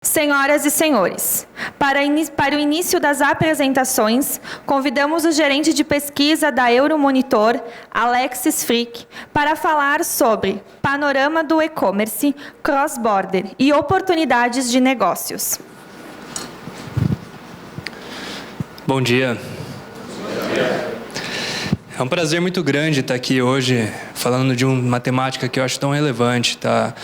Senhoras e senhores, para o início das apresentações, convidamos o gerente de pesquisa da Euromonitor, Alexis Frick, para falar sobre panorama do e-commerce, cross-border e oportunidades de negócios. Bom dia. É um prazer muito grande estar aqui hoje falando de uma temática que eu acho tão relevante, tá?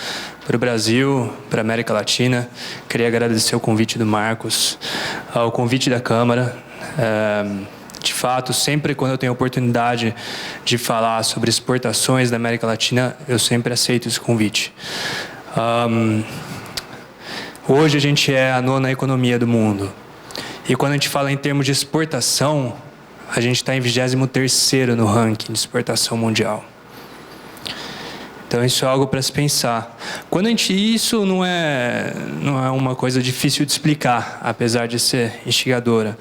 Para o Brasil, para a América Latina. Queria agradecer o convite do Marcos, o convite da Câmara. De fato, sempre quando eu tenho a oportunidade de falar sobre exportações da América Latina, eu sempre aceito esse convite. Hoje a gente é a 9ª economia do mundo. E quando a gente fala em termos de exportação, a gente está em 23º no ranking de exportação mundial. Então isso é algo para se pensar. Isso não é uma coisa difícil de explicar, apesar de ser instigadora.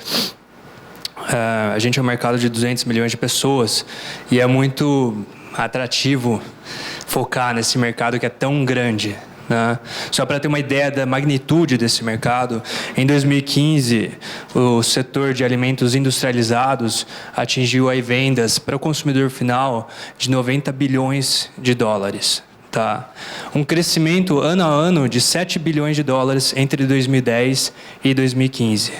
A gente é um mercado de 200 milhões de pessoas e é muito atrativo focar nesse mercado que é tão grande, né? Só para ter uma ideia da magnitude desse mercado, em 2015, o setor de alimentos industrializados atingiu aí vendas para o consumidor final de 90 bilhões de dólares. Tá? Um crescimento ano a ano de 7 bilhões de dólares entre 2010 e 2015.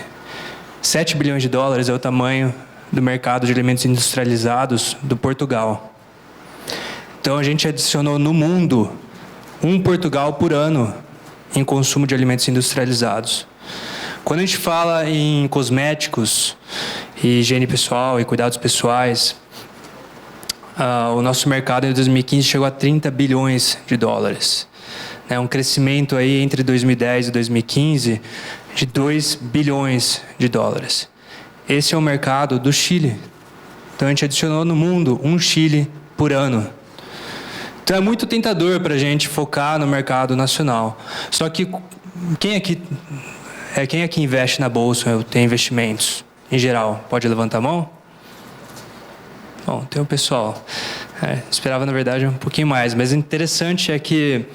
7 bilhões de dólares é o tamanho do mercado de alimentos industrializados do Portugal. Então a gente adicionou no mundo Portugal por ano em consumo de alimentos industrializados. Quando a gente fala em cosméticos, e higiene pessoal e cuidados pessoais, o nosso mercado em 2015 chegou a 30 bilhões de dólares. Um crescimento aí entre 2010 e 2015 de 2 bilhões de dólares. Esse é o mercado do Chile. Então a gente adicionou no mundo Chile por ano. Então é muito tentador para a gente focar no mercado nacional. Só que quem aqui investe na bolsa ou tem investimentos em geral? Pode levantar a mão? Bom, tem o pessoal. Esperava, na verdade, um pouquinho mais. Mas o interessante é que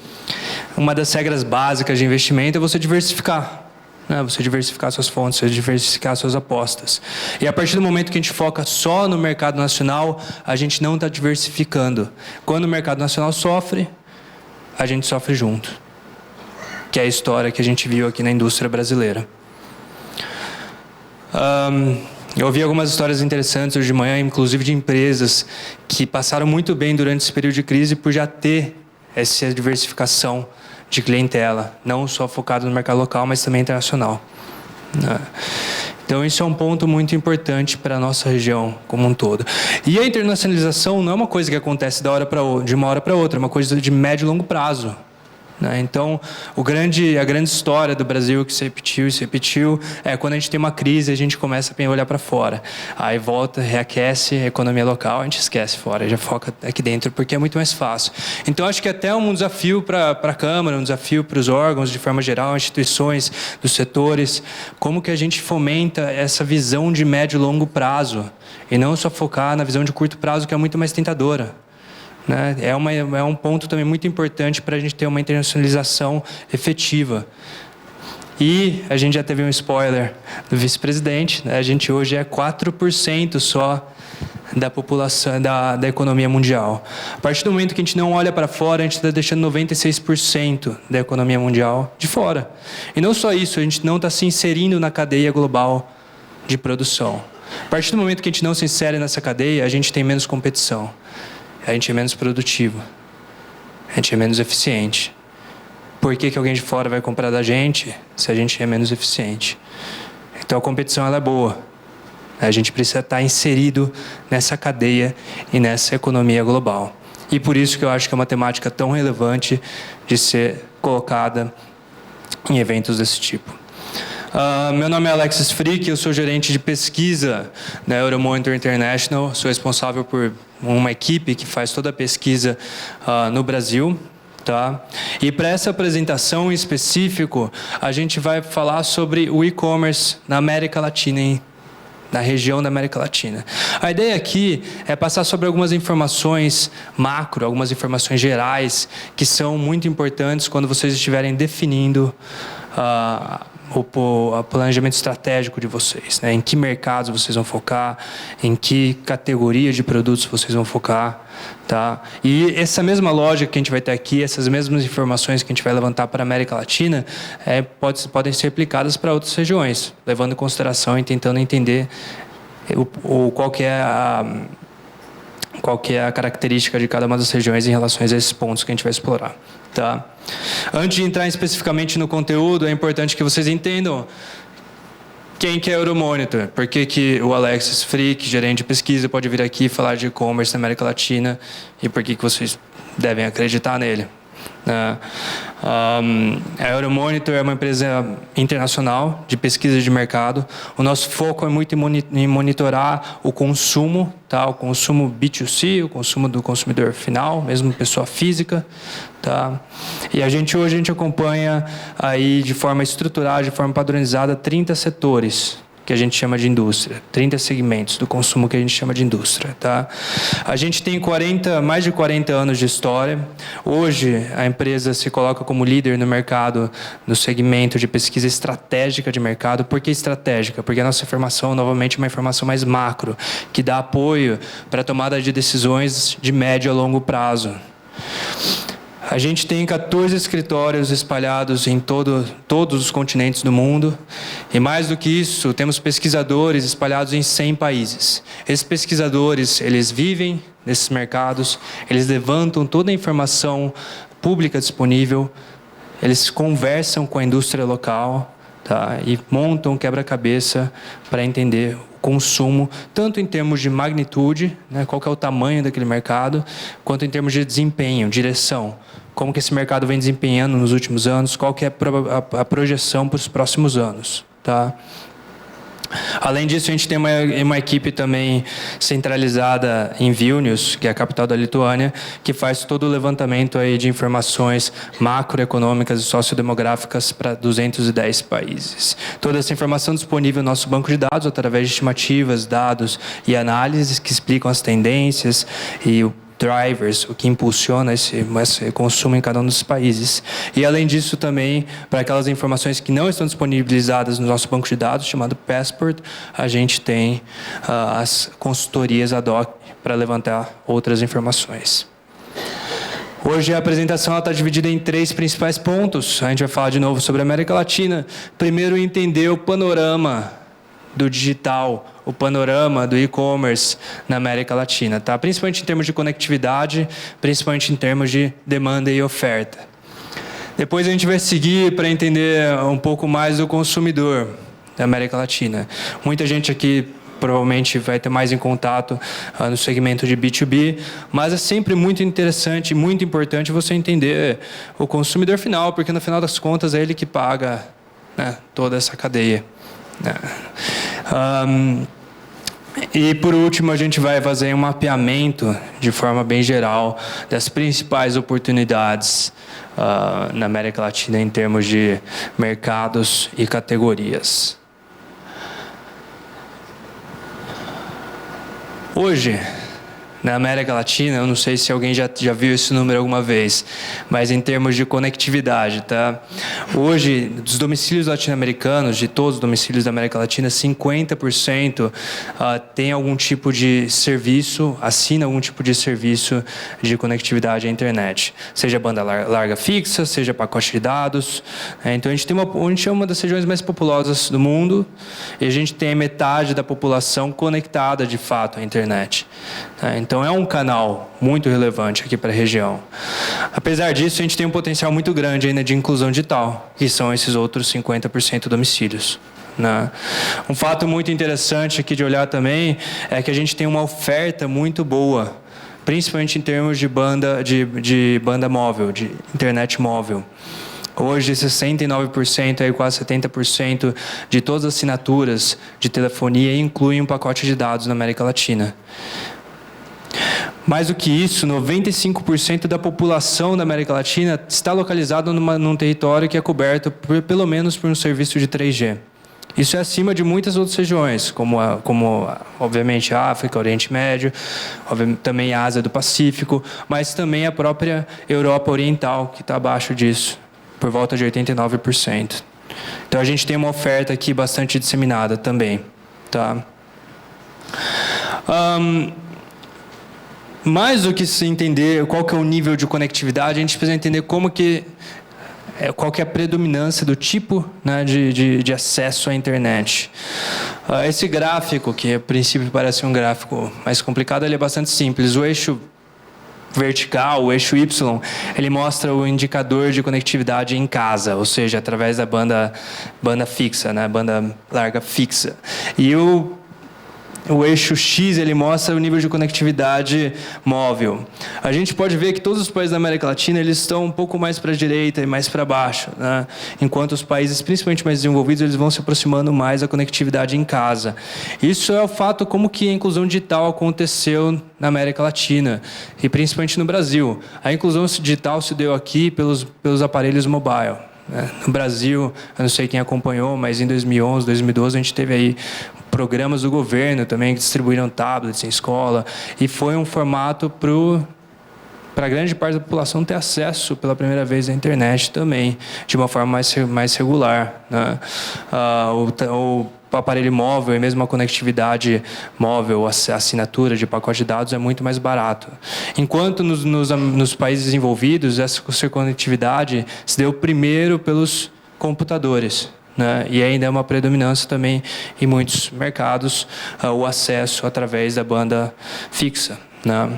uma das regras básicas de investimento é você diversificar. Você diversificar suas fontes, você diversificar suas apostas. E a partir do momento que a gente foca só no mercado nacional, a gente não está diversificando. Quando o mercado nacional sofre, a gente sofre junto. Que é a história que a gente viu aqui na indústria brasileira. Eu ouvi algumas histórias interessantes hoje de manhã, inclusive de empresas que passaram muito bem durante esse período de crise por já ter essa diversificação de clientela, não só focado no mercado local, mas também internacional. Então, isso é um ponto muito importante para a nossa região como um todo. E a internacionalização não é uma coisa que acontece de uma hora para outra, é uma coisa de médio e longo prazo. Então, a grande história do Brasil que se repetiu, é quando a gente tem uma crise, a gente começa a olhar para fora. Aí volta, reaquece a economia local, a gente esquece fora, já foca aqui dentro, porque é muito mais fácil. Então, acho que até um desafio para a Câmara, um desafio para os órgãos, de forma geral, instituições, dos setores, como que a gente fomenta essa visão de médio e longo prazo, e não só focar na visão de curto prazo, que é muito mais tentadora. É um ponto também muito importante para a gente ter uma internacionalização efetiva. E a gente já teve um spoiler do vice-presidente, a gente hoje é 4% só da população, da economia mundial. A partir do momento que a gente não olha para fora, a gente está deixando 96% da economia mundial de fora. E não só isso, a gente não está se inserindo na cadeia global de produção. A partir do momento que a gente não se insere nessa cadeia, a gente tem menos competição. A gente é menos produtivo, a gente é menos eficiente. Por que alguém de fora vai comprar da gente se a gente é menos eficiente? Então a competição ela é boa. A gente precisa estar inserido nessa cadeia e nessa economia global. E por isso que eu acho que é uma temática tão relevante de ser colocada em eventos desse tipo. Meu nome é Alexis Frick, eu sou gerente de pesquisa da Euromonitor International, sou responsável por uma equipe que faz toda a pesquisa no Brasil. Tá? E para essa apresentação em específico, a gente vai falar sobre o e-commerce na América Latina, na região da América Latina. A ideia aqui é passar sobre algumas informações macro, algumas informações gerais, que são muito importantes quando vocês estiverem definindo o planejamento estratégico de vocês, né? Em que mercados vocês vão focar, em que categoria de produtos vocês vão focar, tá? E essa mesma lógica que a gente vai ter aqui, essas mesmas informações que a gente vai levantar para a América Latina, podem ser aplicadas para outras regiões, levando em consideração e tentando entender qual que é a característica de cada uma das regiões em relação a esses pontos que a gente vai explorar. Tá? Antes de entrar especificamente no conteúdo, é importante que vocês entendam quem que é Euromonitor, por que o Alexis Frick, gerente de pesquisa, pode vir aqui falar de e-commerce na América Latina e por que vocês devem acreditar nele. A Euromonitor é uma empresa internacional de pesquisa de mercado. O nosso foco é muito em monitorar o consumo, tá? O consumo B2C, o consumo do consumidor final, mesmo pessoa física, tá? E hoje a gente acompanha aí de forma estruturada, de forma padronizada, 30 setores que a gente chama de indústria, 30 segmentos do consumo que a gente chama de indústria, tá? A gente tem mais de 40 anos de história. Hoje, a empresa se coloca como líder no mercado, no segmento de pesquisa estratégica de mercado. Por que estratégica? Porque a nossa informação, novamente, é uma informação mais macro, que dá apoio para a tomada de decisões de médio a longo prazo. A gente tem 14 escritórios espalhados em todos os continentes do mundo. E mais do que isso, temos pesquisadores espalhados em 100 países. Esses pesquisadores, eles vivem nesses mercados, eles levantam toda a informação pública disponível, eles conversam com a indústria local, tá? E montam um quebra-cabeça para entender o consumo, tanto em termos de magnitude, né, qual que é o tamanho daquele mercado, quanto em termos de desempenho, direção. Como que esse mercado vem desempenhando nos últimos anos, qual que é a projeção para os próximos anos. Tá? Além disso, a gente tem uma equipe também centralizada em Vilnius, que é a capital da Lituânia, que faz todo o levantamento aí de informações macroeconômicas e sociodemográficas para 210 países. Toda essa informação disponível no nosso banco de dados, através de estimativas, dados e análises que explicam as tendências e o drivers, o que impulsiona esse consumo em cada um dos países. E, além disso, também, para aquelas informações que não estão disponibilizadas no nosso banco de dados, chamado Passport, a gente tem as consultorias ad hoc para levantar outras informações. Hoje a apresentação está dividida em 3 principais pontos. A gente vai falar de novo sobre a América Latina. Primeiro, entender o panorama do digital, o panorama do e-commerce na América Latina, tá? Principalmente em termos de conectividade, principalmente em termos de demanda e oferta. Depois a gente vai seguir para entender um pouco mais do consumidor da América Latina. Muita gente aqui provavelmente vai ter mais em contato no segmento de B2B, mas é sempre muito interessante e muito importante você entender o consumidor final, porque no final das contas é ele que paga, né, toda essa cadeia. E por último, a gente vai fazer um mapeamento de forma bem geral das principais oportunidades na América Latina em termos de mercados e categorias. Hoje, na América Latina, eu não sei se alguém já viu esse número alguma vez, mas em termos de conectividade, tá? Hoje, dos domicílios latino-americanos, de todos os domicílios da América Latina, 50% tem algum tipo de serviço, assina algum tipo de serviço de conectividade à internet. Seja banda larga fixa, seja pacote de dados. Então, a gente é uma das regiões mais populosas do mundo e a gente tem metade da população conectada, de fato, à internet. Então, é um canal muito relevante aqui para a região. Apesar disso, a gente tem um potencial muito grande ainda de inclusão digital, que são esses outros 50% domicílios. Né? Um fato muito interessante aqui de olhar também é que a gente tem uma oferta muito boa, principalmente em termos de banda móvel, de internet móvel. Hoje, 69%, aí quase 70% de todas as assinaturas de telefonia incluem um pacote de dados na América Latina. Mais do que isso, 95% da população da América Latina está localizada num território que é coberto pelo menos por um serviço de 3G. Isso é acima de muitas outras regiões, como obviamente a África, Oriente Médio, também a Ásia do Pacífico, mas também a própria Europa Oriental, que está abaixo disso, por volta de 89%. Então a gente tem uma oferta aqui bastante disseminada também, tá? Mais do que se entender qual que é o nível de conectividade, a gente precisa entender qual que é a predominância do tipo, né, de acesso à internet. Esse gráfico, que a princípio parece um gráfico mais complicado, ele é bastante simples. O eixo vertical, o eixo Y, ele mostra o indicador de conectividade em casa, ou seja, através da banda fixa, né, banda larga fixa. E o eixo X, ele mostra o nível de conectividade móvel. A gente pode ver que todos os países da América Latina, eles estão um pouco mais para a direita e mais para baixo, né? Enquanto os países, principalmente mais desenvolvidos, eles vão se aproximando mais da conectividade em casa. Isso é o fato como que a inclusão digital aconteceu na América Latina, e principalmente no Brasil. A inclusão digital se deu aqui pelos aparelhos mobile. No Brasil, eu não sei quem acompanhou, mas em 2011, 2012, a gente teve aí programas do governo também que distribuíram tablets em escola, e foi um formato para grande parte da população ter acesso pela primeira vez à internet também, de uma forma mais regular, né? O aparelho móvel e mesmo a conectividade móvel, a assinatura de pacote de dados é muito mais barato. Enquanto nos países desenvolvidos, essa conectividade se deu primeiro pelos computadores, né? E ainda é uma predominância também em muitos mercados, o acesso através da banda fixa, né?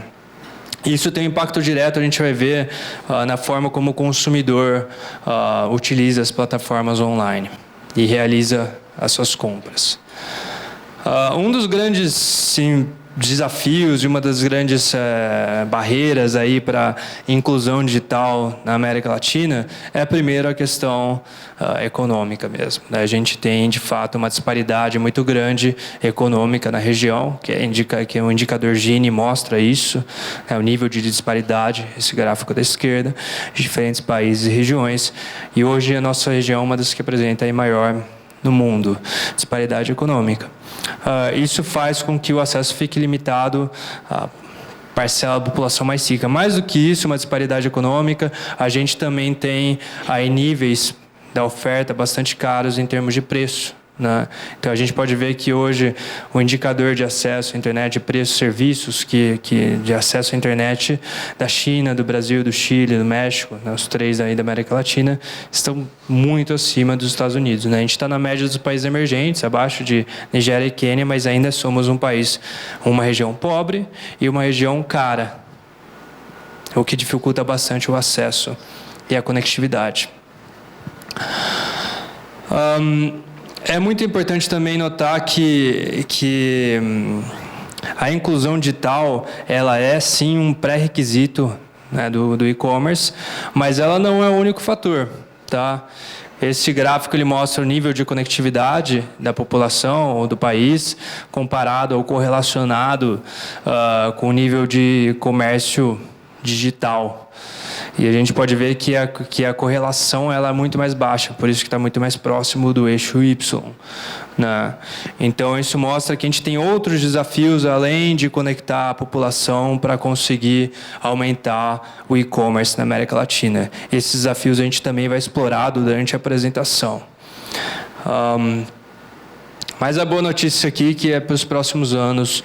Isso tem um impacto direto, a gente vai ver na forma como o consumidor utiliza as plataformas online e realiza as suas compras. Um dos grandes desafios e uma das grandes barreiras aí para inclusão digital na América Latina é, primeiro, a questão econômica mesmo, né? A gente tem, de fato, uma disparidade muito grande econômica na região, que o indicador Gini mostra isso, o nível de disparidade, esse gráfico da esquerda, de diferentes países e regiões. E hoje a nossa região é uma das que apresenta aí maior no mundo, disparidade econômica. Isso faz com que o acesso fique limitado à parcela da população mais rica. Mais do que isso, uma disparidade econômica, a gente também tem aí níveis da oferta bastante caros em termos de preço, né? Então a gente pode ver que hoje o indicador de acesso à internet, de preços, serviços de acesso à internet da China, do Brasil, do Chile, do México, né, os três aí da América Latina, estão muito acima dos Estados Unidos, né? A gente está na média dos países emergentes, abaixo de Nigéria e Quênia, mas ainda somos um país, uma região pobre e uma região cara, o que dificulta bastante o acesso e a conectividade. É muito importante também notar que a inclusão digital, ela é sim um pré-requisito, né, do e-commerce, mas ela não é o único fator, tá? Esse gráfico ele mostra o nível de conectividade da população ou do país comparado ou correlacionado com o nível de comércio digital. E a gente pode ver que a correlação ela é muito mais baixa, por isso que está muito mais próximo do eixo Y, né? Então, isso mostra que a gente tem outros desafios além de conectar a população para conseguir aumentar o e-commerce na América Latina. Esses desafios a gente também vai explorar durante a apresentação. Mas a boa notícia aqui é que para os próximos anos,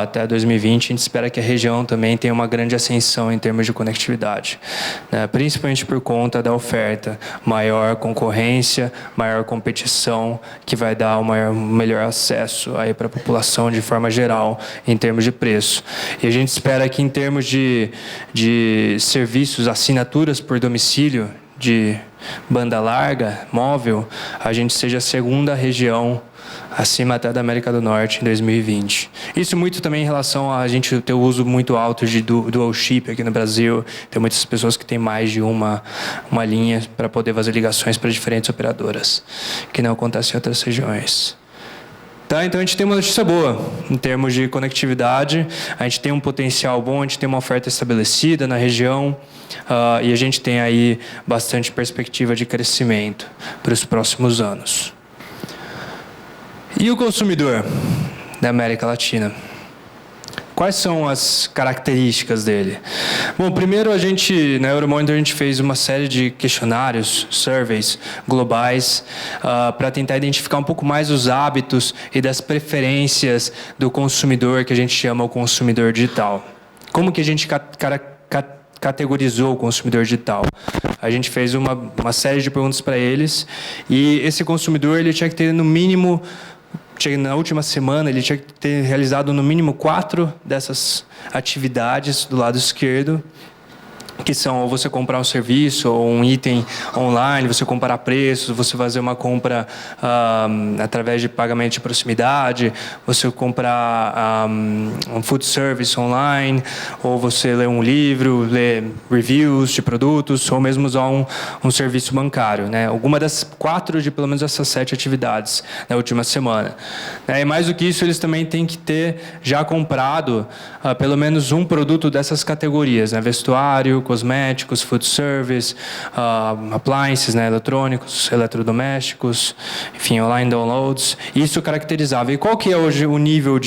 até 2020, a gente espera que a região também tenha uma grande ascensão em termos de conectividade, né? Principalmente por conta da oferta, maior concorrência, maior competição, que vai dar um melhor acesso aí para a população de forma geral, em termos de preço. E a gente espera que em termos de serviços, assinaturas por domicílio, de banda larga, móvel, a gente seja a segunda região acima até da América do Norte em 2020. Isso muito também em relação a gente ter o uso muito alto de dual chip aqui no Brasil. Tem muitas pessoas que têm mais de uma linha para poder fazer ligações para diferentes operadoras, que não acontece em outras regiões. Tá, então a gente tem uma notícia boa em termos de conectividade, a gente tem um potencial bom, a gente tem uma oferta estabelecida na região, e a gente tem aí bastante perspectiva de crescimento para os próximos anos. E o consumidor da América Latina? Quais são as características dele? Bom, primeiro na Euromonitor a gente fez uma série de questionários, surveys globais, para tentar identificar um pouco mais os hábitos e das preferências do consumidor, que a gente chama o consumidor digital. Como que a gente categorizou o consumidor digital? A gente fez uma série de perguntas para eles, e esse consumidor ele tinha que ter no mínimo, na última semana, ele tinha que ter realizado no mínimo 4 dessas atividades do lado esquerdo, que são ou você comprar um serviço ou um item online, você comparar preços, você fazer uma compra através de pagamento de proximidade, você comprar um food service online, ou você ler um livro, ler reviews de produtos, ou mesmo usar um serviço bancário, né? Alguma das 4 de pelo menos essas 7 atividades na última semana. E mais do que isso, eles também têm que ter já comprado pelo menos um produto dessas categorias, né? Vestuário, cosméticos, food service, appliances, né, eletrônicos, eletrodomésticos, enfim, online downloads. Isso caracterizava. E qual que é hoje o nível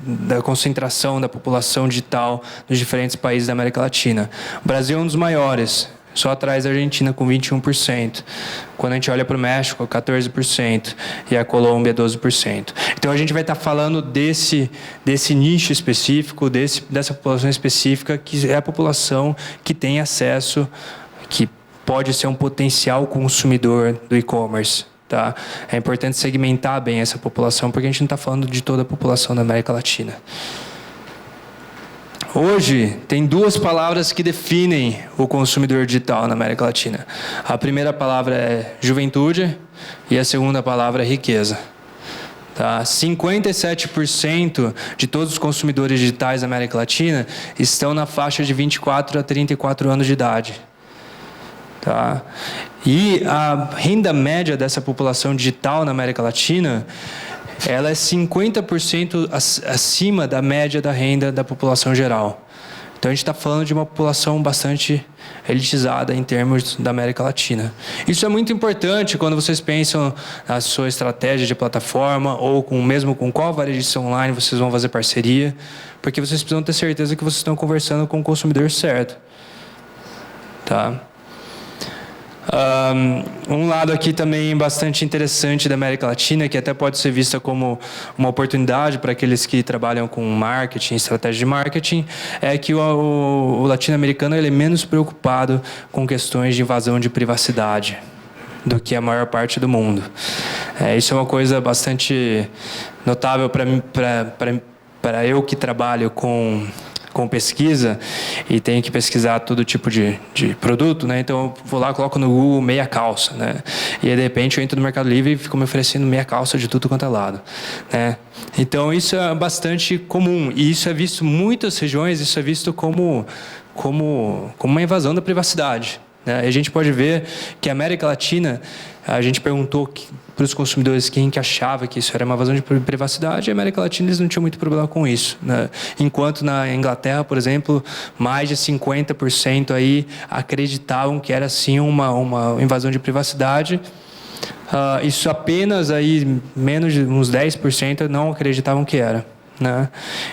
da concentração da população digital nos diferentes países da América Latina? O Brasil é um dos maiores, só atrás da Argentina com 21%. Quando a gente olha para o México, 14%, e a Colômbia, 12%. Então, a gente vai estar falando desse nicho específico, dessa população específica, que é a população que tem acesso, que pode ser um potencial consumidor do e-commerce. Tá? É importante segmentar bem essa população, porque a gente não está falando de toda a população da América Latina. Hoje, tem 2 palavras que definem o consumidor digital na América Latina. A primeira palavra é juventude e a segunda palavra é riqueza. Tá? 57% de todos os consumidores digitais da América Latina estão na faixa de 24 a 34 anos de idade. Tá? E a renda média dessa população digital na América Latina, ela é 50% acima da média da renda da população geral. Então, a gente está falando de uma população bastante elitizada em termos da América Latina. Isso é muito importante quando vocês pensam na sua estratégia de plataforma ou mesmo com qual varejista online vocês vão fazer parceria, porque vocês precisam ter certeza que vocês estão conversando com o consumidor certo. Tá? Um lado aqui também bastante interessante da América Latina, que até pode ser vista como uma oportunidade para aqueles que trabalham com marketing, estratégia de marketing, é que o latino-americano ele é menos preocupado com questões de invasão de privacidade do que a maior parte do mundo. Isso é uma coisa bastante notável para eu que trabalho com pesquisa e tenho que pesquisar todo tipo de produto, né? Então eu vou lá, coloco no Google meia calça, né? E aí, de repente eu entro no Mercado Livre e fico me oferecendo meia calça de tudo quanto é lado, né? Então isso é bastante comum e isso é visto em muitas regiões, isso é visto como uma invasão da privacidade, né? E a gente pode ver que a América Latina, a gente perguntou para os consumidores quem que achava que isso era uma invasão de privacidade, e a América Latina eles não tinham muito problema com isso, né? Enquanto na Inglaterra, por exemplo, mais de 50% aí acreditavam que era sim uma invasão de privacidade. Isso apenas aí menos de uns 10% não acreditavam que era, né?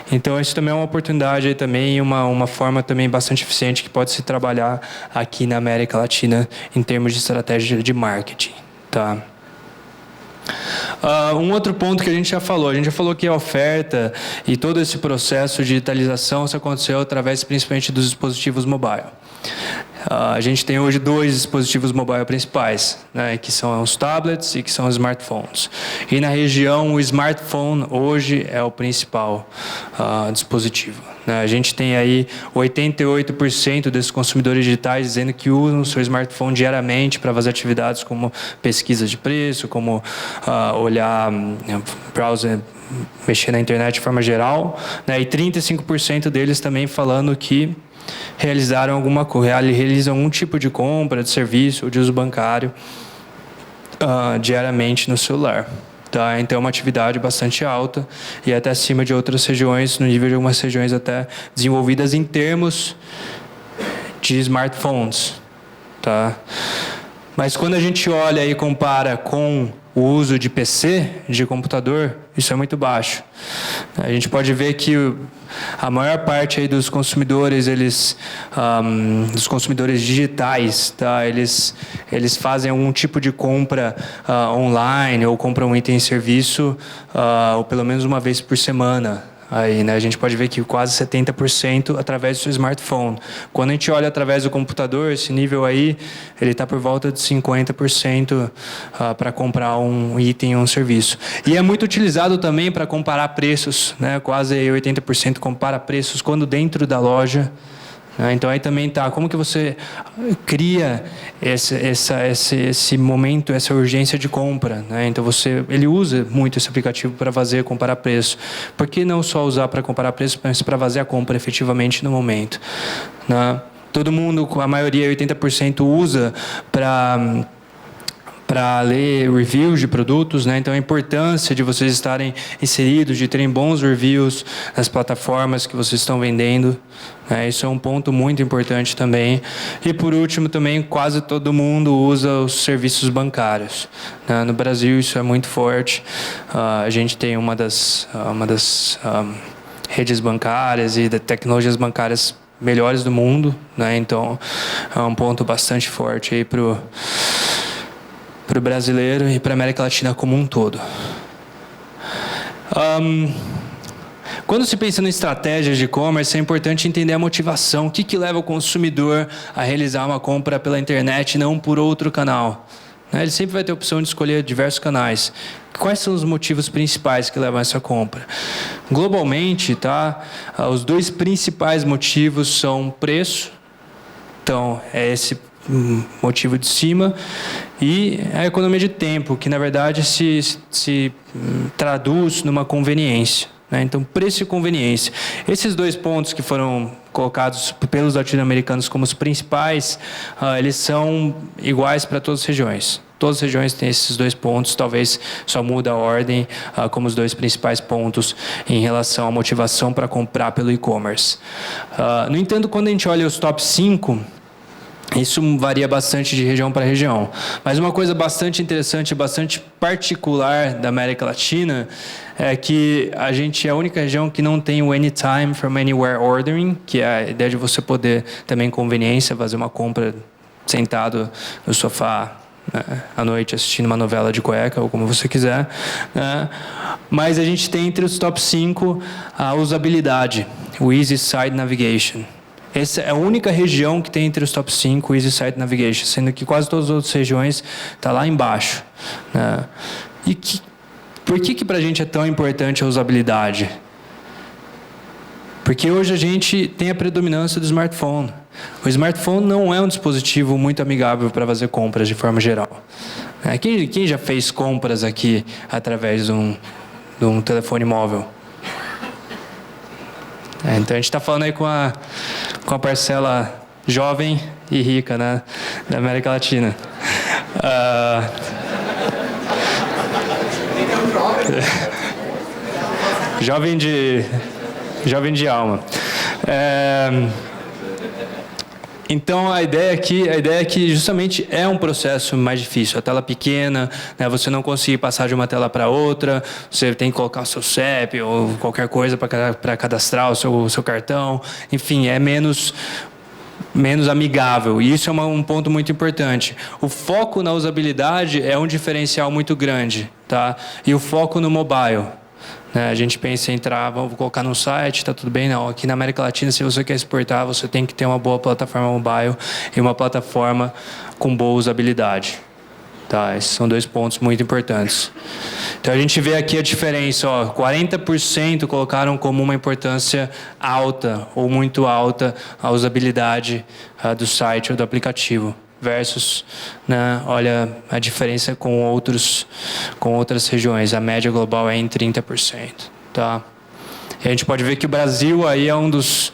Então isso também é uma oportunidade aí também, uma forma também bastante eficiente que pode se trabalhar aqui na América Latina em termos de estratégia de marketing, tá? Um outro ponto que a gente já falou que a oferta e todo esse processo de digitalização isso aconteceu através principalmente dos dispositivos mobile. A gente tem hoje 2 dispositivos mobile principais, né, que são os tablets e que são os smartphones. E na região, o smartphone hoje é o principal dispositivo, né? A gente tem aí 88% desses consumidores digitais dizendo que usam o seu smartphone diariamente para fazer atividades como pesquisa de preço, como olhar browser, mexer na internet de forma geral, né? E 35% deles também falando que realizam algum tipo de compra, de serviço ou de uso bancário diariamente no celular. Tá? Então é uma atividade bastante alta e até acima de outras regiões, no nível de algumas regiões até desenvolvidas em termos de smartphones. Tá? Mas quando a gente olha e compara com o uso de PC, de computador, isso é muito baixo. A gente pode ver que a maior parte aí dos consumidores, dos consumidores digitais, tá? Eles fazem algum tipo de compra online ou compram um item em serviço ou pelo menos uma vez por semana. Aí, né, a gente pode ver que quase 70% através do seu smartphone. Quando a gente olha através do computador, esse nível aí, ele está por volta de 50% para comprar um item ou um serviço. E é muito utilizado também para comparar preços, né, quase 80% compara preços quando dentro da loja. Então aí também tá, como que você cria esse momento, essa urgência de compra, né? Então ele usa muito esse aplicativo para comparar preço. Por que não só usar para comparar preço, mas para fazer a compra efetivamente no momento, né? Todo mundo, a maioria, 80%, usa para ler reviews de produtos, né? Então a importância de vocês estarem inseridos, de terem bons reviews nas plataformas que vocês estão vendendo, né? Isso é um ponto muito importante também. E por último também, quase todo mundo usa os serviços bancários, né? No Brasil isso é muito forte. A gente tem uma das redes bancárias e de tecnologias bancárias melhores do mundo, né? Então é um ponto bastante forte aí para o brasileiro e para a América Latina como um todo. Quando se pensa em estratégias de e-commerce, é importante entender a motivação. O que leva o consumidor a realizar uma compra pela internet e não por outro canal? Ele sempre vai ter a opção de escolher diversos canais. Quais são os motivos principais que levam a essa compra? Globalmente, tá? Os dois principais motivos são preço. Então, é esse motivo de cima, e a economia de tempo, que na verdade se traduz numa conveniência, né? Então, preço e conveniência. Esses dois pontos que foram colocados pelos latino-americanos como os principais, eles são iguais para todas as regiões. Todas as regiões têm esses dois pontos, talvez só muda a ordem como os dois principais pontos em relação à motivação para comprar pelo e-commerce. No entanto, quando a gente olha os top 5, isso varia bastante de região para região. Mas uma coisa bastante interessante, bastante particular da América Latina é que a gente é a única região que não tem o Anytime from Anywhere Ordering, que é a ideia de você poder, também conveniência, fazer uma compra sentado no sofá, né, à noite assistindo uma novela de cueca ou como você quiser, né? Mas a gente tem entre os top 5 a usabilidade, o Easy Site Navigation. Essa é a única região que tem entre os top 5 Easy Site Navigation, sendo que quase todas as outras regiões estão lá embaixo, né? E por que para a gente é tão importante a usabilidade? Porque hoje a gente tem a predominância do smartphone. O smartphone não é um dispositivo muito amigável para fazer compras de forma geral. Quem já fez compras aqui através de um telefone móvel? Então a gente está falando aí com a parcela jovem e rica, né, da América Latina. Jovem de alma. Então a ideia é que justamente é um processo mais difícil. A tela pequena, né, você não conseguir passar de uma tela para outra, você tem que colocar o seu CEP ou qualquer coisa para cadastrar o seu cartão. Enfim, é menos amigável. E isso é um ponto muito importante. O foco na usabilidade é um diferencial muito grande, tá? E o foco no mobile. A gente pensa em entrar, vou colocar no site, está tudo bem? Não, aqui na América Latina, se você quer exportar, você tem que ter uma boa plataforma mobile e uma plataforma com boa usabilidade. Tá? Esses são dois pontos muito importantes. Então a gente vê aqui a diferença, 40% colocaram como uma importância alta ou muito alta a usabilidade do site ou do aplicativo. Versus, né, olha a diferença com outras regiões. A média global é em 30%. Tá? E a gente pode ver que o Brasil aí é um dos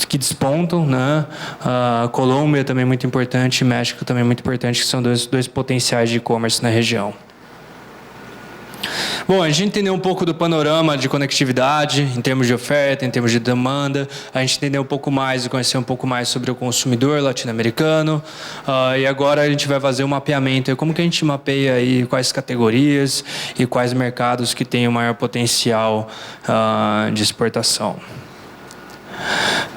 que despontam, né? A Colômbia também é muito importante, México também é muito importante, que são dois potenciais de e-commerce na região. Bom, a gente entendeu um pouco do panorama de conectividade, em termos de oferta, em termos de demanda. A gente entendeu um pouco mais e conhecer um pouco mais sobre o consumidor latino-americano. E agora a gente vai fazer um mapeamento. Como que a gente mapeia aí quais categorias e quais mercados que têm o maior potencial de exportação.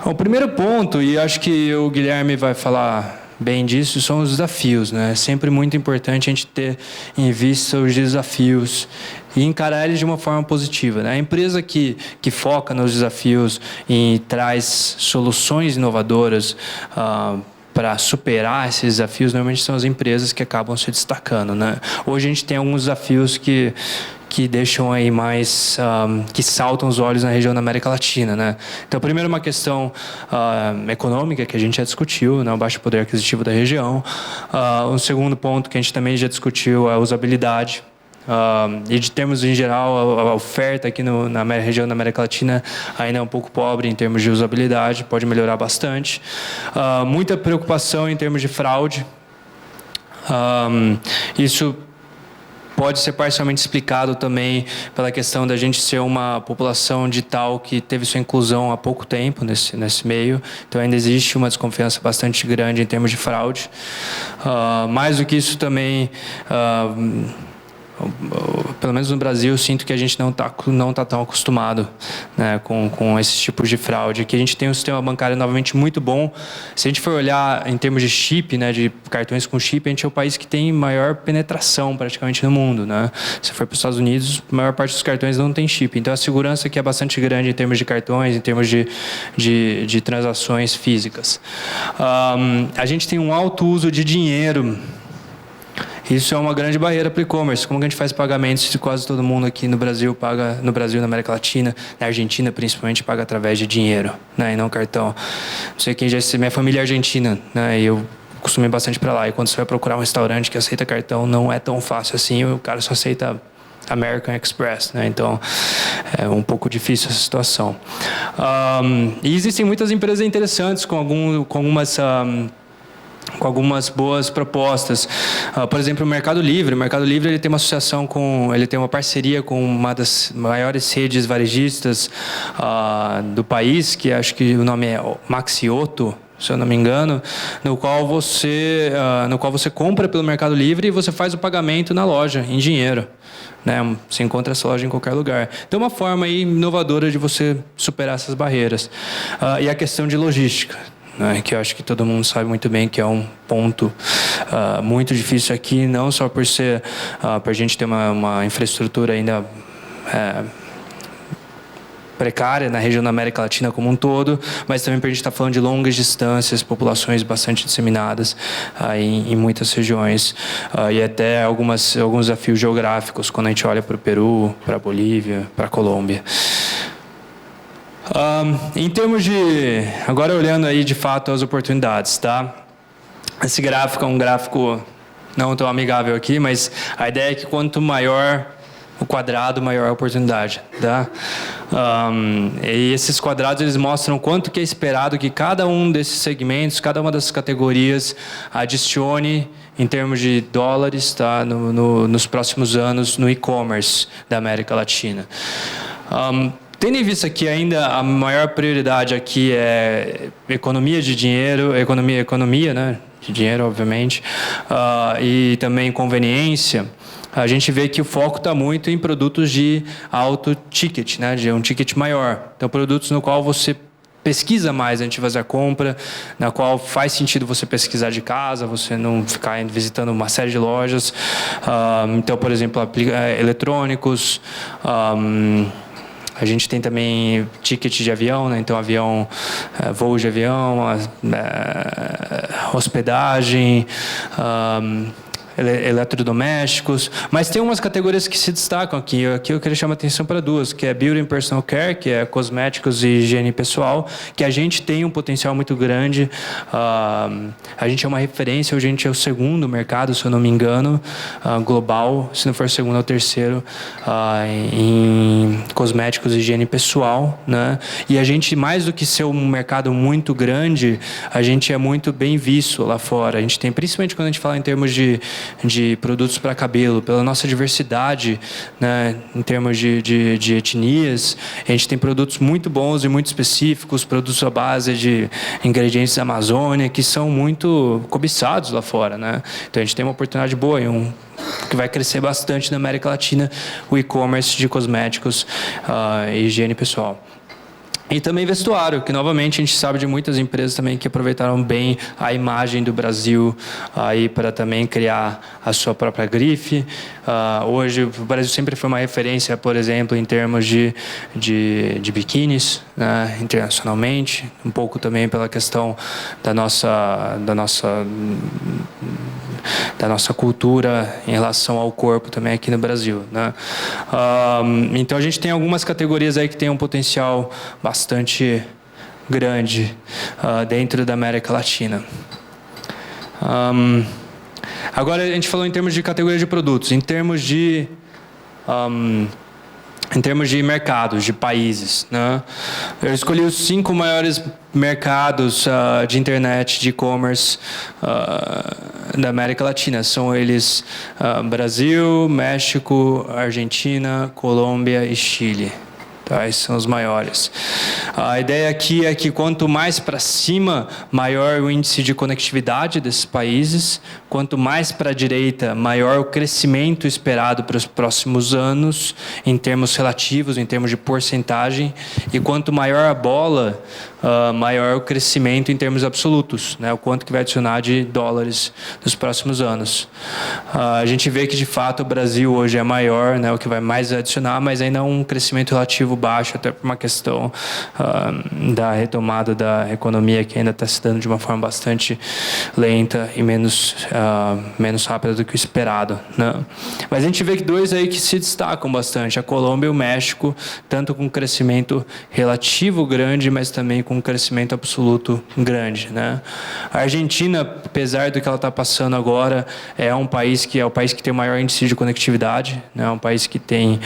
O primeiro ponto, e acho que o Guilherme vai falar bem disso, são os desafios, né? É sempre muito importante a gente ter em vista os desafios e encarar eles de uma forma positiva, né? A empresa que foca nos desafios e traz soluções inovadoras para superar esses desafios, normalmente são as empresas que acabam se destacando, né? Hoje a gente tem alguns desafios que deixam aí mais, que saltam os olhos na região da América Latina, né? Então, primeiro uma questão econômica, que a gente já discutiu, né? O baixo poder aquisitivo da região. Um segundo ponto que a gente também já discutiu é a usabilidade. E de termos em geral, a oferta aqui na região da América Latina ainda é um pouco pobre em termos de usabilidade, pode melhorar bastante. Muita preocupação em termos de fraude. Isso pode ser parcialmente explicado também pela questão da gente ser uma população digital que teve sua inclusão há pouco tempo nesse meio. Então, ainda existe uma desconfiança bastante grande em termos de fraude. Mais do que isso também, pelo menos no Brasil, eu sinto que a gente não tá tão acostumado, né, com esses tipos de fraude. Aqui a gente tem um sistema bancário novamente muito bom. Se a gente for olhar em termos de chip, né, de cartões com chip, a gente é o país que tem maior penetração praticamente no mundo, né? Se for para os Estados Unidos, a maior parte dos cartões não tem chip. Então a segurança aqui é bastante grande em termos de cartões, em termos de transações físicas. A gente tem um alto uso de dinheiro. Isso é uma grande barreira para o e-commerce. Como que a gente faz pagamentos se quase todo mundo aqui no Brasil paga, no Brasil, na América Latina, na Argentina principalmente, paga através de dinheiro, né, e não cartão. Não sei quem já... Minha família é argentina, né, e eu costumei bastante para lá. E quando você vai procurar um restaurante que aceita cartão, não é tão fácil assim. O cara só aceita American Express, né? Então é um pouco difícil essa situação. E existem muitas empresas interessantes com algumas boas propostas. Por exemplo, o Mercado Livre. O Mercado Livre ele tem uma associação ele tem uma parceria com uma das maiores redes varejistas do país, que acho que o nome é Maxioto, se eu não me engano, no qual você compra pelo Mercado Livre e você faz o pagamento na loja, em dinheiro, né? Você encontra essa loja em qualquer lugar. Então, uma forma aí inovadora de você superar essas barreiras. E a questão de logística, né, que eu acho que todo mundo sabe muito bem que é um ponto muito difícil aqui, não só por ser para a gente ter uma infraestrutura ainda precária na região da América Latina como um todo, mas também para a gente estar falando de longas distâncias, populações bastante disseminadas em muitas regiões, e até alguns desafios geográficos quando a gente olha para o Peru, para a Bolívia, para a Colômbia. Em termos de... Agora olhando aí de fato as oportunidades, tá? Esse gráfico é um gráfico não tão amigável aqui, mas a ideia é que quanto maior o quadrado, maior a oportunidade, tá? E esses quadrados eles mostram quanto que é esperado que cada um desses segmentos, cada uma dessas categorias adicione em termos de dólares, tá? Nos próximos anos no e-commerce da América Latina. Tendo em vista que ainda a maior prioridade aqui é economia de dinheiro, economia, né, de dinheiro, obviamente, e também conveniência, a gente vê que o foco está muito em produtos de alto ticket, né, de um ticket maior. Então, produtos no qual você pesquisa mais antes de fazer a compra, na qual faz sentido você pesquisar de casa, você não ficar visitando uma série de lojas. Então, por exemplo, eletrônicos. A gente tem também ticket de avião, né? Então voo de avião, hospedagem, eletrodomésticos, mas tem umas categorias que se destacam aqui. Aqui eu queria chamar a atenção para duas, que é Beauty and Personal Care, que é cosméticos e higiene pessoal, que a gente tem um potencial muito grande. A gente é uma referência, hoje a gente é o segundo mercado, se eu não me engano, global, se não for o segundo, é o terceiro, em cosméticos e higiene pessoal, né? E a gente, mais do que ser um mercado muito grande, a gente é muito bem visto lá fora. A gente tem, principalmente quando a gente fala em termos de de produtos para cabelo, pela nossa diversidade, né, em termos de etnias. A gente tem produtos muito bons e muito específicos, produtos à base de ingredientes da Amazônia, que são muito cobiçados lá fora, né? Então a gente tem uma oportunidade boa e que vai crescer bastante na América Latina, o e-commerce de cosméticos e higiene pessoal. E também vestuário, que novamente a gente sabe de muitas empresas também que aproveitaram bem a imagem do Brasil aí para também criar a sua própria grife. Hoje o Brasil sempre foi uma referência, por exemplo, em termos de biquínis, né, internacionalmente, um pouco também pela questão da nossa cultura em relação ao corpo também aqui no Brasil, né? Então a gente tem algumas categorias aí que tem um potencial bastante grande dentro da América Latina. Agora a gente falou em termos de categoria de produtos, em termos de mercados, de países, né? Eu escolhi os 5 maiores mercados de internet, de e-commerce da América Latina. São eles Brasil, México, Argentina, Colômbia e Chile. Tá, esses são os maiores. A ideia aqui é que quanto mais para cima, maior o índice de conectividade desses países. Quanto mais para a direita, maior o crescimento esperado para os próximos anos, em termos relativos, em termos de porcentagem. E quanto maior a bola, maior o crescimento em termos absolutos, né? O quanto que vai adicionar de dólares nos próximos anos. A gente vê que, de fato, o Brasil hoje é maior, né? O que vai mais adicionar, mas ainda é um crescimento relativo baixo, até por uma questão da retomada da economia, que ainda está se dando de uma forma bastante lenta e menos rápida do que o esperado, né? Mas a gente vê que 2 aí que se destacam bastante, a Colômbia e o México, tanto com crescimento relativo grande, mas também com um crescimento absoluto grande, né? A Argentina, apesar do que ela está passando agora, é o país que tem o maior índice de conectividade, né? É um país que tem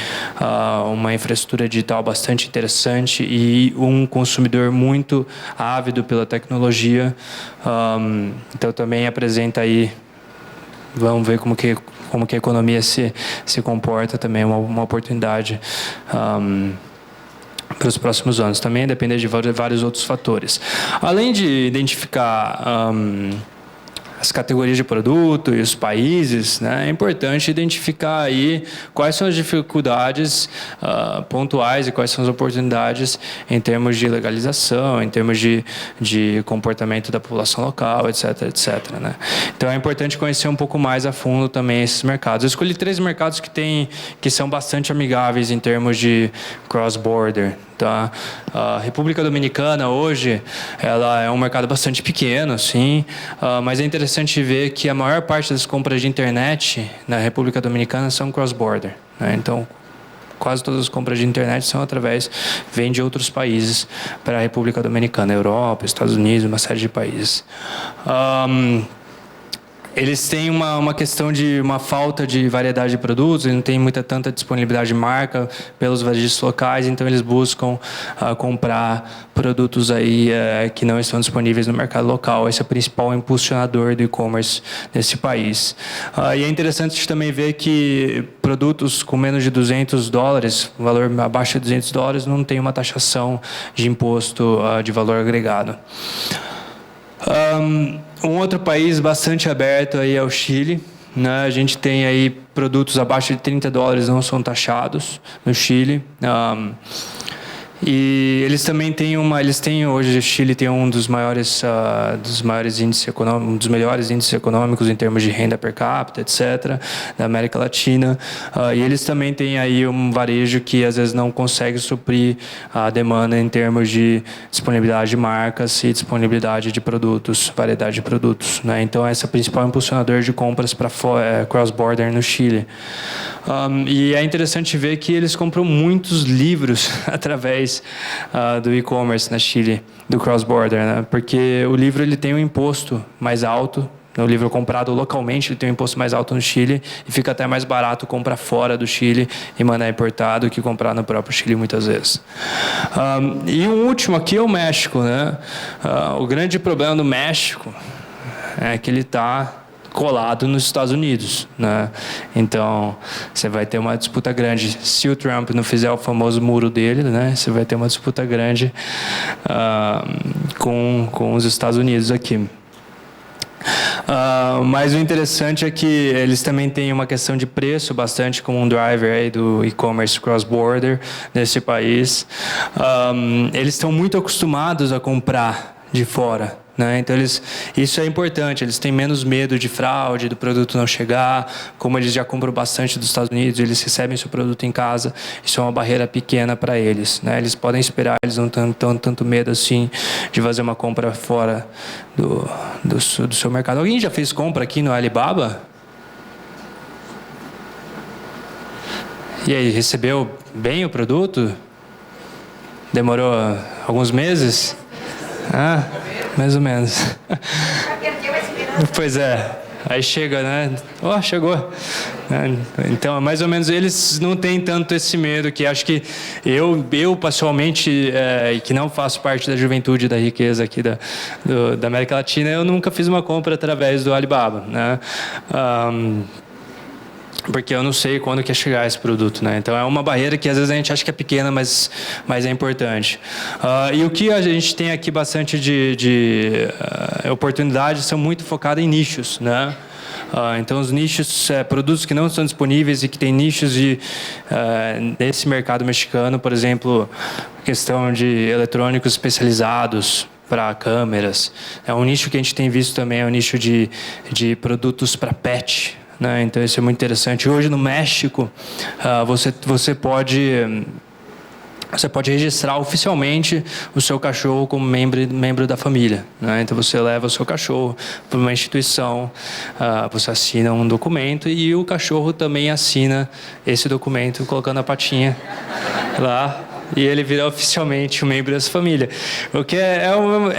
uma infraestrutura digital bastante interessante e um consumidor muito ávido pela tecnologia. Então também apresenta aí, vamos ver como que a economia se comporta, também uma oportunidade para os próximos anos. Também depende de vários outros fatores. Além de identificar as categorias de produto e os países, né, é importante identificar aí quais são as dificuldades pontuais e quais são as oportunidades em termos de legalização, em termos de comportamento da população local, etc, etc, né? Então é importante conhecer um pouco mais a fundo também esses mercados. Eu escolhi 3 mercados que são bastante amigáveis em termos de cross-border. Tá? A República Dominicana hoje ela é um mercado bastante pequeno, sim, mas é interessante ver que a maior parte das compras de internet na República Dominicana são cross-border, né? Então, quase todas as compras de internet vêm de outros países para a República Dominicana, Europa, Estados Unidos, uma série de países. Eles têm uma questão de uma falta de variedade de produtos, eles não têm tanta disponibilidade de marca pelos varejistas locais, então eles buscam comprar produtos aí que não estão disponíveis no mercado local. Esse é o principal impulsionador do e-commerce nesse país. E é interessante também ver que produtos com menos de $200, valor abaixo de $200, não tem uma taxação de imposto de valor agregado. Um outro país bastante aberto aí é o Chile, né? A gente tem aí produtos abaixo de $30 não são taxados no Chile. E eles também têm hoje o Chile tem um dos maiores índices econômicos, um dos melhores índices econômicos em termos de renda per capita, etc, da América Latina. E eles também têm aí um varejo que às vezes não consegue suprir a demanda em termos de disponibilidade de marcas e disponibilidade de produtos, variedade de produtos, né? Então esse é o principal impulsionador de compras para cross-border no Chile. E é interessante ver que eles compram muitos livros através do e-commerce na Chile, do cross-border, né? Porque o livro ele tem um imposto mais alto. O livro comprado localmente ele tem um imposto mais alto no Chile e fica até mais barato comprar fora do Chile e mandar importado que comprar no próprio Chile muitas vezes. E o último aqui é o México, né? O grande problema do México é que ele está colado nos Estados Unidos, né? Então, você vai ter uma disputa grande. Se o Trump não fizer o famoso muro dele, né? Você vai ter uma disputa grande com os Estados Unidos aqui. Mas o interessante é que eles também têm uma questão de preço bastante como um driver aí do e-commerce cross-border nesse país. Eles estão muito acostumados a comprar de fora, né? Então, isso é importante, eles têm menos medo de fraude, do produto não chegar, como eles já compram bastante dos Estados Unidos, eles recebem seu produto em casa, isso é uma barreira pequena para eles, né? Eles podem esperar, eles não têm tanto medo assim de fazer uma compra fora do seu mercado. Alguém já fez compra aqui no Alibaba? E aí, recebeu bem o produto? Demorou alguns meses? Mais ou menos. Pois é. Aí chega, né? Chegou. Então, mais ou menos, eles não têm tanto esse medo, que acho que eu pessoalmente, que não faço parte da juventude da riqueza aqui da América Latina, eu nunca fiz uma compra através do Alibaba, né? Porque eu não sei quando que ia chegar esse produto, né? Então é uma barreira que às vezes a gente acha que é pequena, mas é importante. E o que a gente tem aqui bastante de oportunidades são muito focadas em nichos, né? Então os nichos, produtos que não são disponíveis e que tem nichos nesse mercado mexicano, por exemplo, questão de eletrônicos especializados para câmeras. É um nicho que a gente tem visto também, é um nicho de produtos para pet, né? Então isso é muito interessante. Hoje no México, você pode registrar oficialmente o seu cachorro como membro da família, né? Então você leva o seu cachorro para uma instituição, você assina um documento e o cachorro também assina esse documento colocando a patinha lá. E ele vira oficialmente um membro dessa família. O que é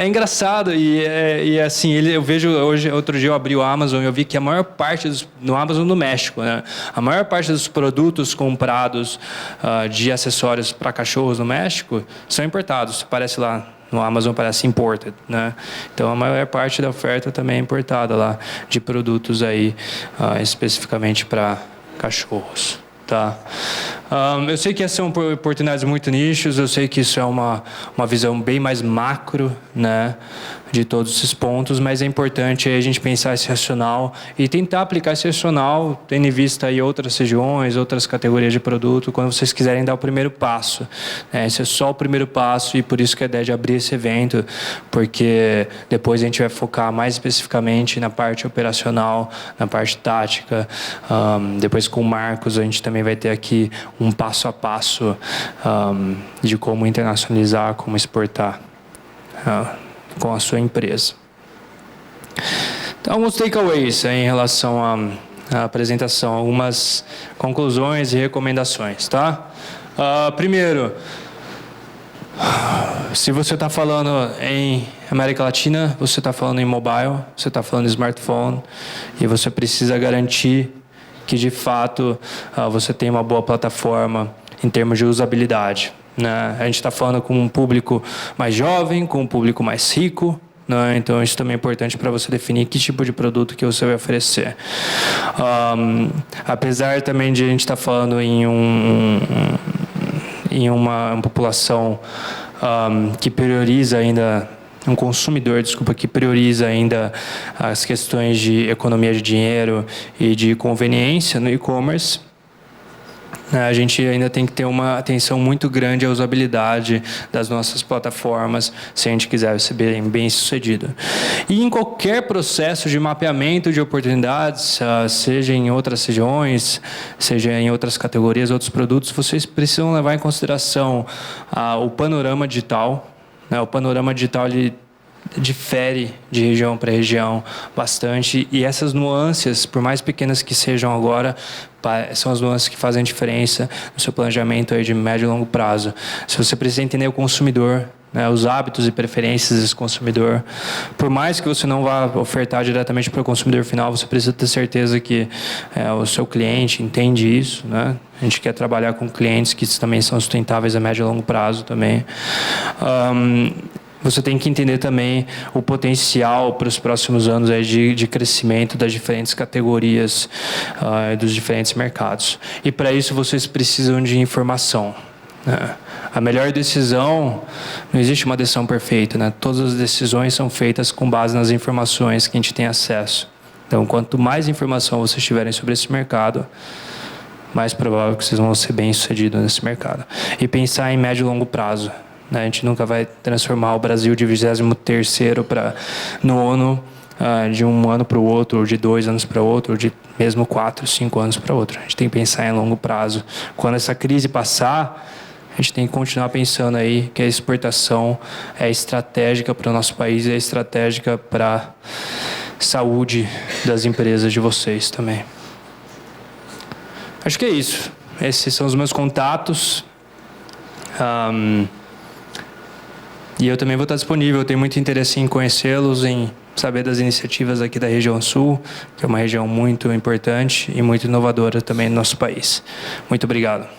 engraçado. E assim, eu vejo hoje, outro dia eu abri o Amazon e eu vi que a maior parte no Amazon do México, né? A maior parte dos produtos comprados de acessórios para cachorros no México são importados. Parece lá no Amazon, parece imported, né? Então a maior parte da oferta também é importada lá, de produtos aí especificamente para cachorros. Tá. Eu sei que essas são oportunidades muito nichos, eu sei que isso é uma visão bem mais macro, né, de todos esses pontos, mas é importante a gente pensar esse racional e tentar aplicar esse racional, tendo em vista aí outras regiões, outras categorias de produto, quando vocês quiserem dar o primeiro passo, né? Esse é só o primeiro passo e por isso que é a ideia de abrir esse evento, porque depois a gente vai focar mais especificamente na parte operacional, na parte tática, depois com o Marcos a gente também vai ter aqui um passo a passo de como internacionalizar, como exportar com a sua empresa. Então, alguns takeaways em relação à apresentação, algumas conclusões e recomendações, tá? Primeiro, se você está falando em América Latina, você está falando em mobile, você está falando em smartphone e você precisa garantir que de fato você tem uma boa plataforma em termos de usabilidade, né? A gente está falando com um público mais jovem, com um público mais rico, né? Então isso também é importante para você definir que tipo de produto que você vai oferecer. Apesar também de a gente estar falando em uma população que prioriza ainda um consumidor, que prioriza ainda as questões de economia de dinheiro e de conveniência no e-commerce, a gente ainda tem que ter uma atenção muito grande à usabilidade das nossas plataformas, se a gente quiser ser bem sucedido. E em qualquer processo de mapeamento de oportunidades, seja em outras regiões, seja em outras categorias, outros produtos, vocês precisam levar em consideração o panorama digital, né? O panorama digital ele difere de região para região bastante e essas nuances, por mais pequenas que sejam agora, são as nuances que fazem diferença no seu planejamento aí de médio e longo prazo. Se você precisa entender o consumidor, né, os hábitos e preferências desse consumidor, por mais que você não vá ofertar diretamente para o consumidor final, você precisa ter certeza que o seu cliente entende isso, né? A gente quer trabalhar com clientes que também são sustentáveis a médio e longo prazo também. você tem que entender também o potencial para os próximos anos aí de crescimento das diferentes categorias dos diferentes mercados. E para isso vocês precisam de informação, né? A melhor decisão, não existe uma decisão perfeita, né? Todas as decisões são feitas com base nas informações que a gente tem acesso. Então, quanto mais informação vocês tiverem sobre esse mercado, mais provável que vocês vão ser bem-sucedidos nesse mercado. E pensar em médio e longo prazo, né? A gente nunca vai transformar o Brasil de 23º para nono, de um ano para o outro, ou de 2 anos para outro, ou de mesmo 4, 5 anos para outro. A gente tem que pensar em longo prazo. Quando essa crise passar, a gente tem que continuar pensando aí que a exportação é estratégica para o nosso país e é estratégica para a saúde das empresas de vocês também. Acho que é isso. Esses são os meus contatos. E eu também vou estar disponível. Eu tenho muito interesse em conhecê-los, em saber das iniciativas aqui da região sul, que é uma região muito importante e muito inovadora também no nosso país. Muito obrigado.